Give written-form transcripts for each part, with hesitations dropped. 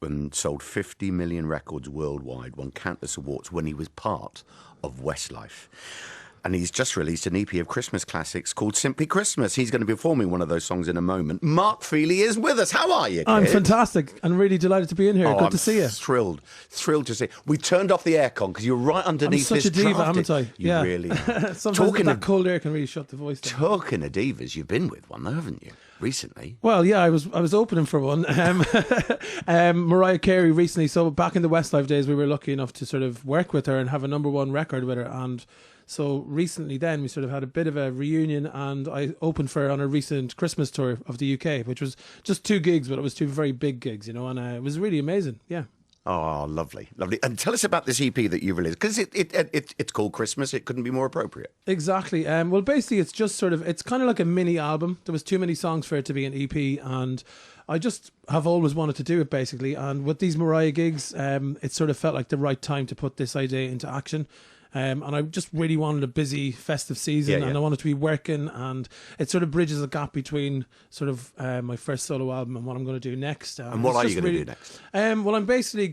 and sold 50 million records worldwide, won countless awards when he was part of Westlife. And he's just released an EP of Christmas classics called Simply Christmas. He's going to be performing one of those songs in a moment. Mark Feehily is with us. How are you, kid? I'm fantastic and really delighted to be in here. Good to see you. Thrilled to see you. We turned off the aircon because you're right underneath I'm such this a diva, haven't I? You really are. Sometimes that cold air can really shut the voice down. Talking of divas, you've been with one, though, haven't you, recently? Well, yeah, I was opening for one. Mariah Carey recently. So back in the Westlife days, we were lucky enough to sort of work with her and have a #1 record with her. And so recently then we sort of had a bit of a reunion, and I opened for her on a recent Christmas tour of the UK, which was just 2 gigs, but it was 2 very big gigs, and it was really amazing. Yeah. Oh, lovely. And tell us about this EP that you released, because it's called Christmas. It couldn't be more appropriate. Exactly. Well, basically, it's just it's kind of like a mini album. There was too many songs for it to be an EP, and I just have always wanted to do it, basically. And with these Mariah gigs, it sort of felt like the right time to put this idea into action. And I just really wanted a busy festive season, and I wanted to be working, and it sort of bridges a gap between sort of my first solo album and what I'm going to do next. And what are you going to do next? Well, I'm basically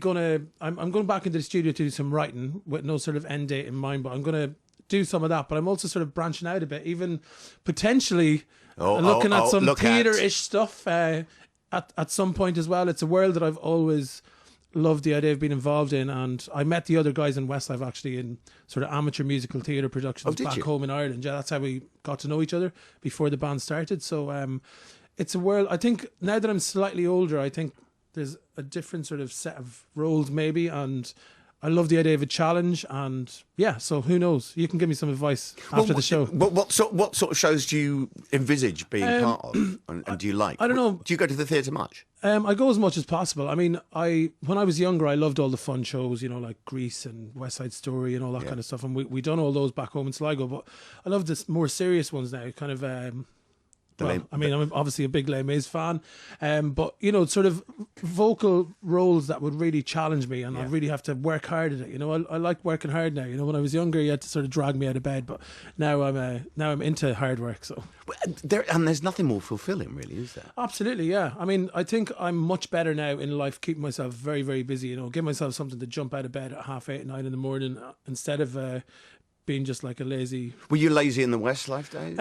I'm going back into the studio to do some writing with no sort of end date in mind, but I'm going to do some of that. But I'm also sort of branching out a bit, even potentially looking at some theatre-ish stuff at some point as well. It's a world that I've always loved the idea of being involved in, and I met the other guys in Westlife actually in sort of amateur musical theatre productions back home in Ireland. Yeah, that's how we got to know each other before the band started. So it's a world, I think now that I'm slightly older, I think there's a different sort of set of roles maybe, and I love the idea of a challenge, and yeah, so who knows? You can give me some advice after the show. What sort of shows do you envisage being part of, and do you like? I don't know. Do you go to the theatre much? I go as much as possible. I mean, when I was younger, I loved all the fun shows, like Grease and West Side Story and all that kind of stuff, and we done all those back home in Sligo. But I love the more serious ones now, kind of. I'm obviously a big Les Mis fan, but sort of vocal roles that would really challenge me, and I really have to work hard at it. I like working hard now. When I was younger, you had to sort of drag me out of bed, but now I'm into hard work. So there's nothing more fulfilling, really, is there? Absolutely, yeah. I mean, I think I'm much better now in life, keeping myself very, very busy. Give myself something to jump out of bed at 8:30, 9 in the morning instead of being just like a lazy. Were you lazy in the Westlife days?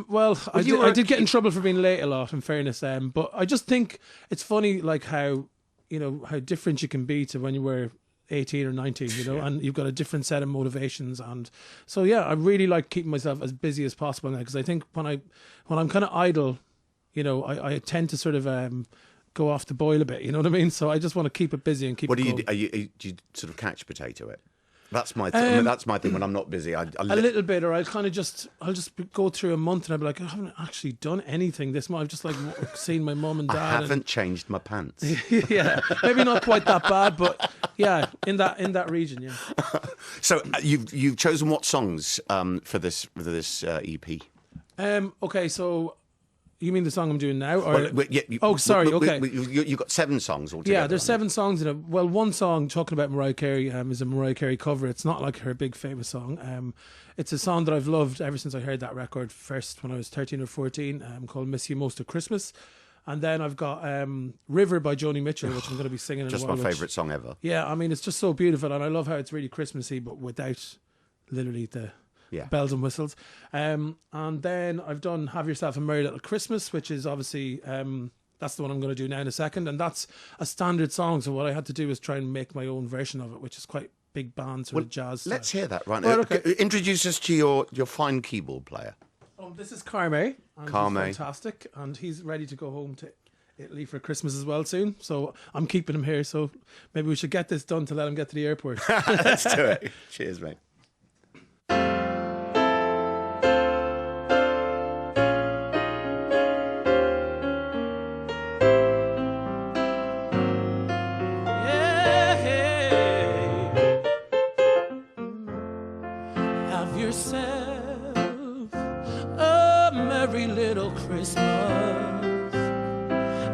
Well, I did get in trouble for being late a lot, in fairness. But I just think it's funny, like how how different you can be to when you were 18 or 19, and you've got a different set of motivations. And so, yeah, I really like keeping myself as busy as possible now, because I think when I'm kind of idle, I tend to sort of go off the boil a bit. You know what I mean? So I just want to keep it busy and keep. What it do you going. do? Do you sort of couch potato it? That's my thing. That's my thing when I'm not busy. A little bit, or I'll just go through a month and I'll be like, I haven't actually done anything this month. I've just like seen my mum and dad. I haven't changed my pants. Yeah, maybe not quite that bad, but yeah, in that region, yeah. So you've chosen what songs for this EP? Okay, so. You mean the song I'm doing now? Or... sorry, okay. You've got 7 songs altogether. Yeah, there's 7 songs in it. Well, one song, talking about Mariah Carey, is a Mariah Carey cover. It's not like her big famous song. It's a song that I've loved ever since I heard that record first when I was 13 or 14, called Miss You Most at Christmas. And then I've got River by Joni Mitchell, which I'm going to be singing in a while. Just my favourite song ever. Yeah, I mean, it's just so beautiful, and I love how it's really Christmassy, but without literally the... bells and whistles. And then I've done Have Yourself a Merry Little Christmas, which is obviously, that's the one I'm going to do now in a second. And that's a standard song. So what I had to do was try and make my own version of it, which is quite big band sort of jazz style. Let's hear that right now. Okay. Introduce us to your fine keyboard player. This is Carme. He's fantastic. And he's ready to go home to Italy for Christmas as well soon. So I'm keeping him here. So maybe we should get this done to let him get to the airport. Let's do it. Cheers, mate. Yourself a merry little Christmas.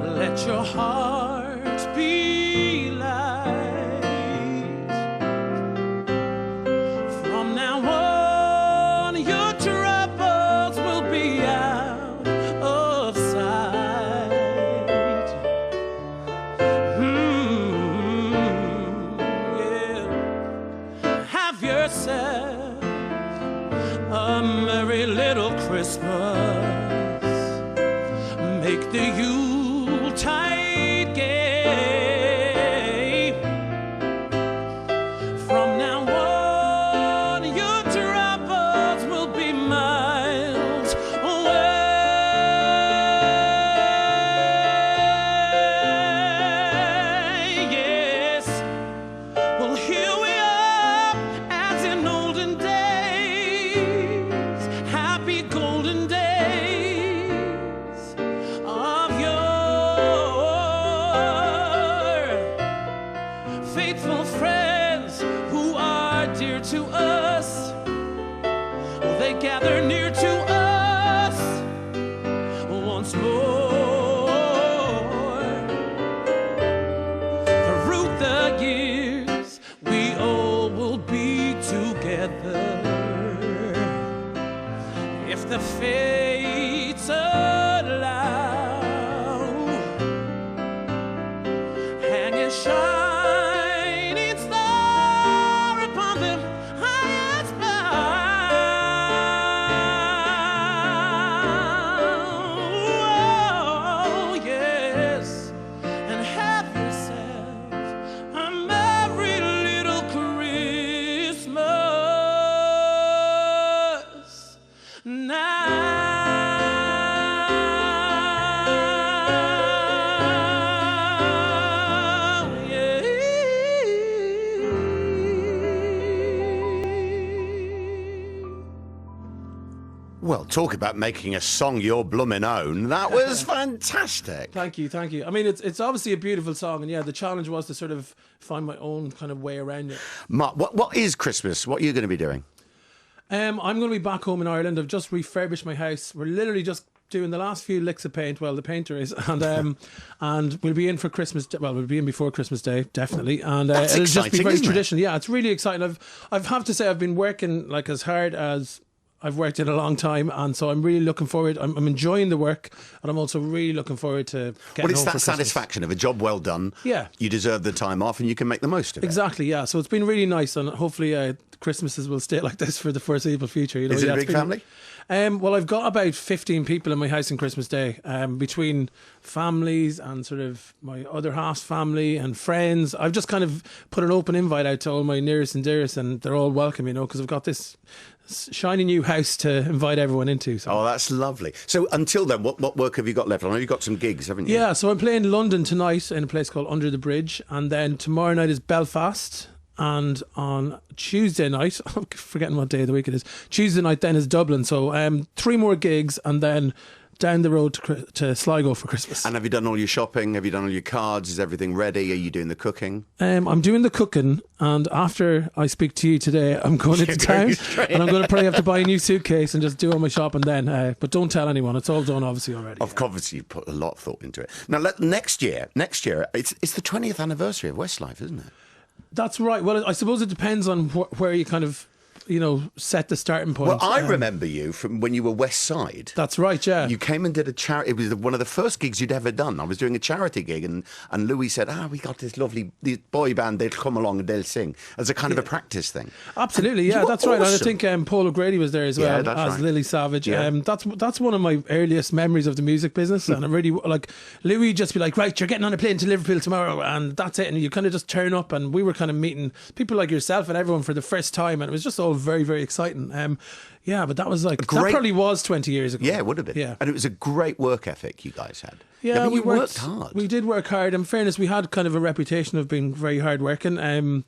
Let your heart be light. together. If the fates allow, hang a shining star upon the highest bough. Oh, yes, and have yourself a merry little Christmas now. Well, talk about making a song your blooming own. That was fantastic. Thank you, thank you. I mean, it's obviously a beautiful song, and yeah, the challenge was to sort of find my own kind of way around it. Mark, what is Christmas? What are you going to be doing? I'm going to be back home in Ireland. I've just refurbished my house. We're literally just doing the last few licks of paint. Well, the painter is, and we'll be in for Christmas. Well, we'll be in before Christmas Day, definitely, and That's it'll exciting, just be very isn't it? traditional. Yeah, it's really exciting. I've have to say I've been working like as hard as I've worked in a long time, and so I'm really looking forward. I'm enjoying the work, and I'm also really looking forward to getting Well, it's home that for Christmas. satisfaction of a job well done. Yeah. You deserve the time off and you can make the most of it. Exactly, yeah. So it's been really nice, and hopefully Christmases will stay like this for the foreseeable future. You know? Is it Yeah, a it's big family? Well, I've got about 15 people in my house on Christmas Day, between families and sort of my other half's family and friends. I've just kind of put an open invite out to all my nearest and dearest, and they're all welcome, you know, because I've got this shiny new house to invite everyone into. So. Oh, that's lovely. So until then, what work have you got left? I know you've got some gigs, haven't you? Yeah, so I'm playing London tonight in a place called Under the Bridge, and then tomorrow night is Belfast, and on Tuesday night, I'm forgetting what day of the week it is, Tuesday night then is Dublin. So 3 more gigs, and then down the road to Sligo for Christmas. And have you done all your shopping? Have you done all your cards? Is everything ready? Are you doing the cooking? I'm doing the cooking, and after I speak to you today, I'm going into town, and I'm going to probably have to buy a new suitcase and just do all my shopping then. But don't tell anyone; it's all done obviously already. Of course, you put a lot of thought into it. Now, next year, it's the 20th anniversary of Westlife, isn't it? That's right. Well, I suppose it depends on where you kind of, you know, set the starting point. Well, I remember you from when you were West Side. That's right, yeah. You came and did a charity. It was one of the first gigs you'd ever done. I was doing a charity gig, and Louis said, we got this lovely boy band. They'll come along and they'll sing as a kind of a practice thing. Absolutely, yeah, that's right. And I think Paul O'Grady was there as well, as right. Lily Savage. Yeah. That's one of my earliest memories of the music business, and I really like Louis just be like, right, you're getting on a plane to Liverpool tomorrow, and that's it, and you kind of just turn up, and we were kind of meeting people like yourself and everyone for the first time, and it was just all very, very exciting. Yeah, but that was like that probably was 20 years ago. Yeah, it would have been. Yeah, and it was a great work ethic you guys had. Yeah, we worked hard. We did work hard. In fairness, we had kind of a reputation of being very hard working.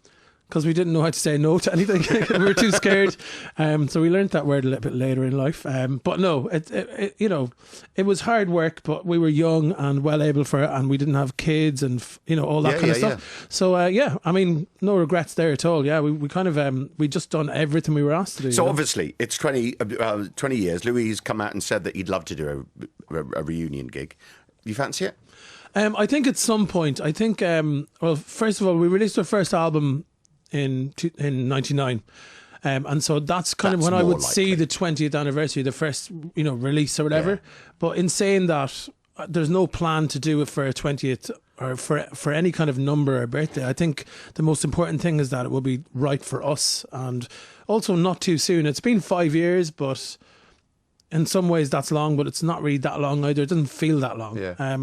Because we didn't know how to say no to anything. We were too scared. So we learned that word a little bit later in life. But no, it was hard work, but we were young and well able for it, and we didn't have kids and, all that kind of stuff. Yeah. So, I mean, no regrets there at all. Yeah, we kind of, we just done everything we were asked to do. So obviously, it's 20 years. Louis has come out and said that he'd love to do a reunion gig. You fancy it? I think at some point, well, first of all, we released our first album in 99, and so that's of when I would see the 20th anniversary, the first release or whatever. Yeah. But in saying that, there's no plan to do it for a 20th or for any kind of number or birthday. I think the most important thing is that it will be right for us, and also not too soon. It's been 5 years, but in some ways that's long, but it's not really that long either. It doesn't feel that long. Yeah.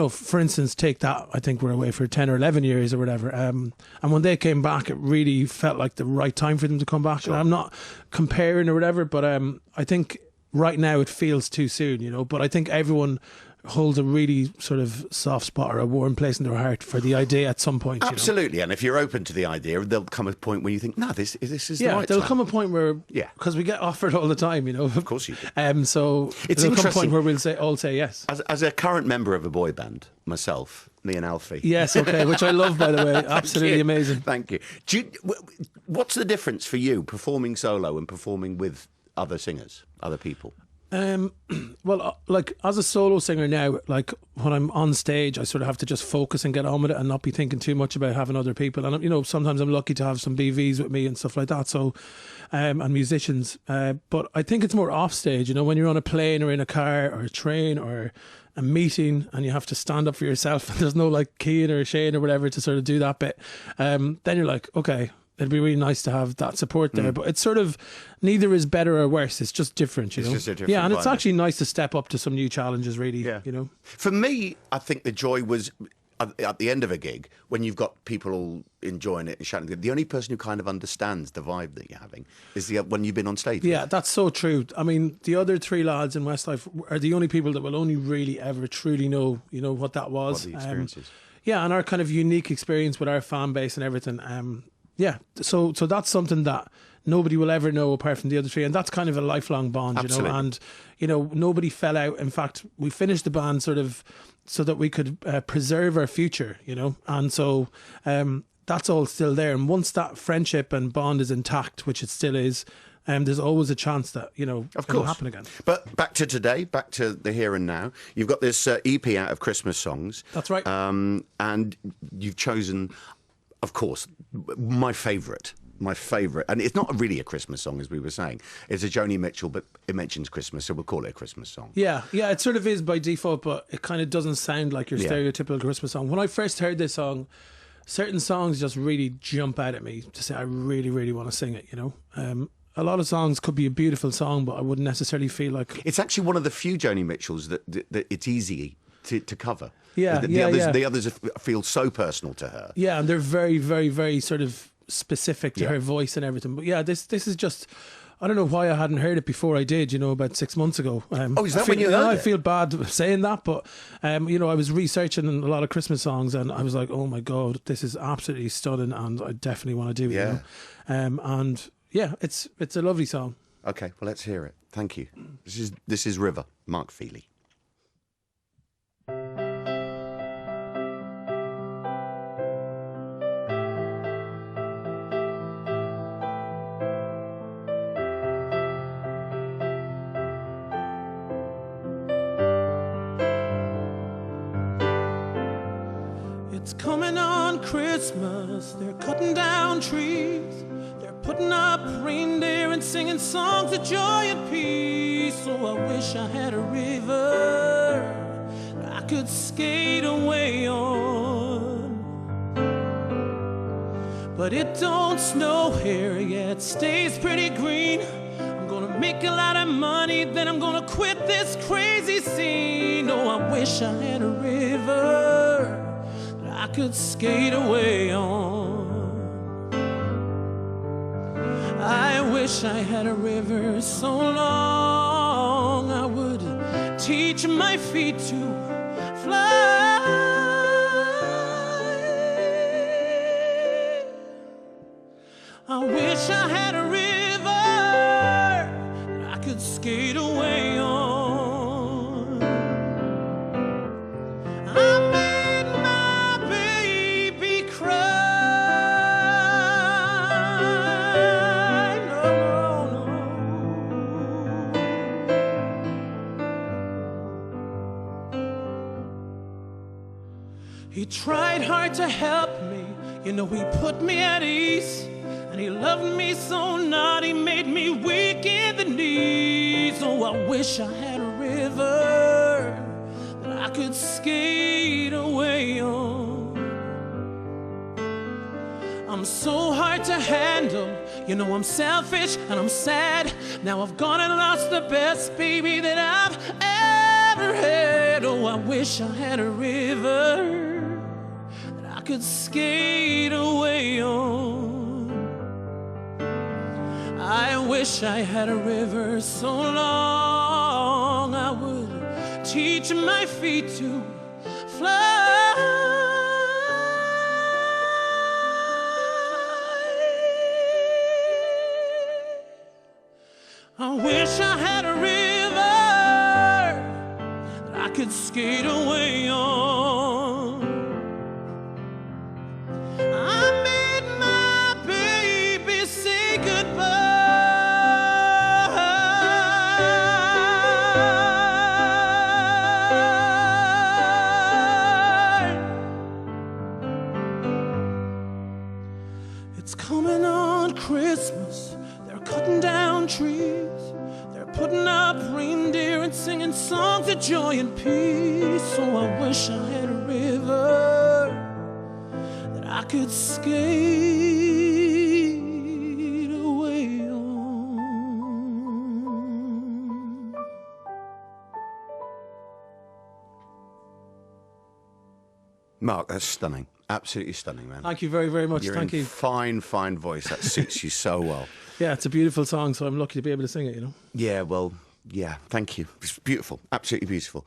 For instance, take that, I think we're away for 10 or 11 years or whatever. And when they came back, it really felt like the right time for them to come back. Sure. And I'm not comparing or whatever, but I think right now it feels too soon, but I think everyone holds a really sort of soft spot or a warm place in their heart for the idea at some point. Absolutely, and if you're open to the idea, there'll come a point where you think, no, this is the right time. There'll come a point where, because we get offered all the time, Of course you do. So there'll come a point where we'll all say yes. As a current member of a boy band, myself, me and Alfie. Yes, okay, which I love, by the way. Absolutely amazing. Thank you. What's the difference for you performing solo and performing with other singers, other people? Well, like as a solo singer now, like when I'm on stage, I sort of have to just focus and get on with it and not be thinking too much about having other people. And you know, sometimes I'm lucky to have some BVs with me and stuff like that. So, and musicians. But I think it's more off stage. You know, when you're on a plane or in a car or a train or a meeting and you have to stand up for yourself and there's no like Cian or Shane or whatever to sort of do that bit. Then you're like, okay, it'd be really nice to have that support there, but it's sort of neither is better or worse. It's just different, you know. Just a different and it's vibe. actually nice to step up to some new challenges, really. Yeah. You know. For me, I think the joy was at the end of a gig when you've got people all enjoying it and shouting. The only person who kind of understands the vibe that you're having is when you've been on stage. Yeah, that's so true. I mean, the other three lads in Westlife are the only people that will only really ever truly know, you know, what that was. What the experience is. Yeah, and our kind of unique experience with our fan base and everything. Yeah, so that's something that nobody will ever know apart from the other three, and that's kind of a lifelong bond, Absolutely. you know. And you know, nobody fell out. In fact, we finished the band sort of so that we could preserve our future, you know. And so that's all still there. And once that friendship and bond is intact, which it still is, there's always a chance that, you know, it'll happen again. But back to today, back to the here and now. You've got this EP out of Christmas songs. That's right. And you've chosen, of course, my favourite, and it's not really a Christmas song, as we were saying. It's a Joni Mitchell, but it mentions Christmas, so we'll call it a Christmas song. Yeah, it sort of is by default, but it kind of doesn't sound like your stereotypical Christmas song. When I first heard this song, certain songs just really jump out at me to say I really, really want to sing it, you know. A lot of songs could be a beautiful song, but I wouldn't necessarily feel like... It's actually one of the few Joni Mitchells that it's easy to cover. Yeah, the others feel so personal to her. Yeah, and they're very, very, very sort of specific to her voice and everything. But yeah, this is just... I don't know why I hadn't heard it before I did, you know, about 6 months ago. Is that when you heard it? I feel bad saying that, but, you know, I was researching a lot of Christmas songs and I was like, oh my God, this is absolutely stunning and I definitely want to do it, you know? And yeah, it's a lovely song. Okay, well, let's hear it. Thank you. This is River, Mark Feehily. It's coming on Christmas, they're cutting down trees, they're putting up reindeer and singing songs of joy and peace. So I wish I had a river I could skate away on. But it don't snow here yet, stays pretty green. I'm gonna make a lot of money, then I'm gonna quit this crazy scene. Oh, I wish I had a river I could skate away on. I wish I had a river so long I would teach my feet to fly. I wish I had a river I could skate away on. He tried hard to help me, you know, he put me at ease. And he loved me so not, he made me weak in the knees. Oh, I wish I had a river that I could skate away on. I'm so hard to handle, you know, I'm selfish and I'm sad. Now I've gone and lost the best baby that I've ever had. Oh, I wish I had a river I could skate away on. I wish I had a river so long I would teach my feet to fly. I wish I had a river that I could skate away on. It's coming on Christmas. They're cutting down trees. They're putting up reindeer and singing songs of joy and peace. So I wish I had a river that I could skate away on. Mark, that's stunning. Absolutely stunning, man. Thank you very, very much. Thank you. Fine, fine voice. That suits you so well. Yeah, it's a beautiful song, so I'm lucky to be able to sing it, you know. Yeah, well, yeah, thank you. It's beautiful. Absolutely beautiful.